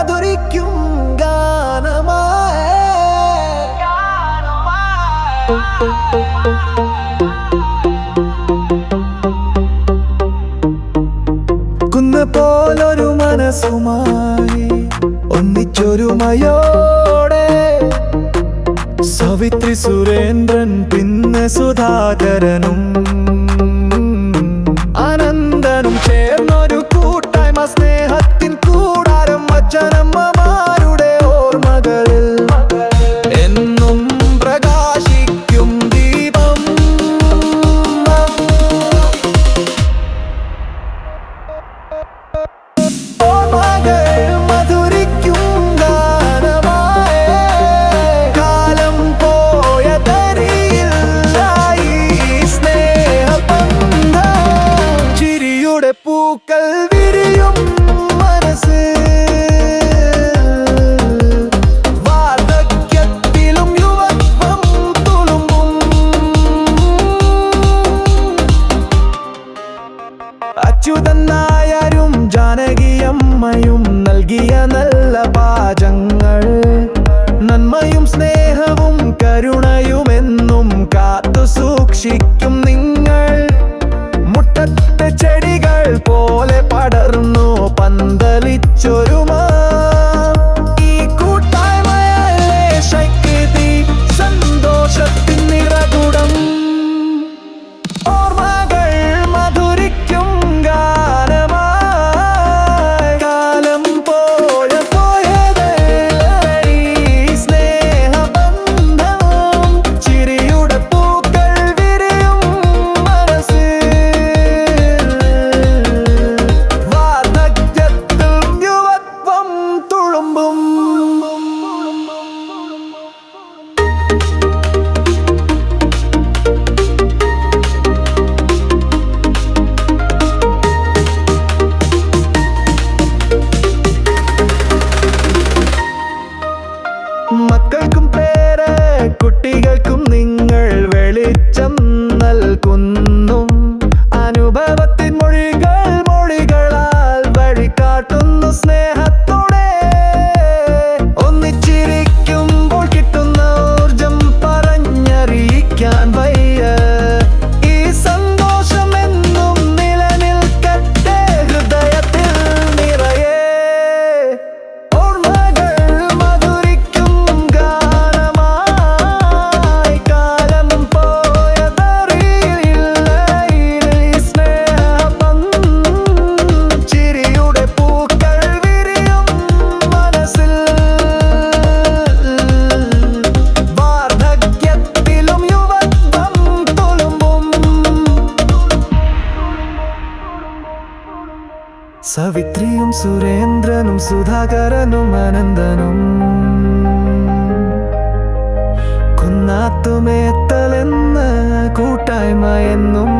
മധുരിക്കും ഗാനമായി കുന്ന് പോലൊരു മനസ്സുമായി ഒന്നിച്ചൊരുമയോടെ സവിത്രി സുരേന്ദ്രൻ പിന്നെ സുധാകരനും അനന്തനും ചേർന്നൊരു കൂട്ടായ്മ സ്നേഹത്തിൻ കൂടാരം അച്ഛനമ്മമാരുടെ ഓർമ്മകളിൽ എന്നും പ്രകാശിക്കും ദീപം ഓർമ്മകൾ മധുരിക്കും ഗാനമായി കാലം പോയതറിയില്ലായി സ്നേഹബന്ധം ചിരിയുടെ പൂക്കൾ വിരിയും മനസ്സ് വാർദ്ധക്യത്തിലും യുവത്വം തുളുമ്പും അച്യുതൻ നായരും ജാനകിയമ്മയും നൽകിയ നല്ല പാചങ്ങൾ നന്മയും സ്നേഹവും കരുണയുമെന്നും കാത്തു സൂക്ഷിക്കും നിങ്ങൾ മുട്ടത്തെ ചെടികൾ പോലെ പടർന്നു പന്തലിച്ചൊരുമ ഈ കൂട്ടായ്മയല്ലേ ശക്തി സന്തോഷത്തിൻ നിറകുടം ഓർമ്മകൾ മധുരിക്കും ഗാനമായി കാലം പോയതേ സ്നേഹബന്ധം ചിരിയുടെ പൂക്കൾ വിരിയും മനസ്സ് വാർദ്ധക്യത്തിൽ യുവത്വം തുളുമ്പും മക്കൾക്കും പേര് കുട്ടികൾക്കും നിങ്ങൾ വെളിച്ചം നൽകുന്നു അനുഭവത്തിൻ മൊഴികളാൽ വഴികാട്ടുന്നു സ്നേഹത്തോടെ ഒന്നിച്ചിരിക്കുമ്പോൾ കിട്ടുന്ന ഊർജം പറഞ്ഞറിയിക്കാൻ വയ്യ ഈ സന്തോഷം എന്നും നിലനിൽക്കട്ടെ ഹൃദയത്തിൽ നിറയെ ഓർമ്മകൾ മധുരിക്കും ഗാനമായി കാലം പോയതറിയില്ല സ്നേഹബന്ധം ചിരിയുടെ പൂക്കൾ വിരിയും മനസ്സിൽ വാർദ്ധക്യത്തിലും യുവത്വം തുളുമ്പും സവിത്രിയും സുരേന്ദ്രനും സുധാകരനും അനന്തനും കുന്നാത്തുമേത്തലെന്ന കൂട്ടായ്മ എന്നും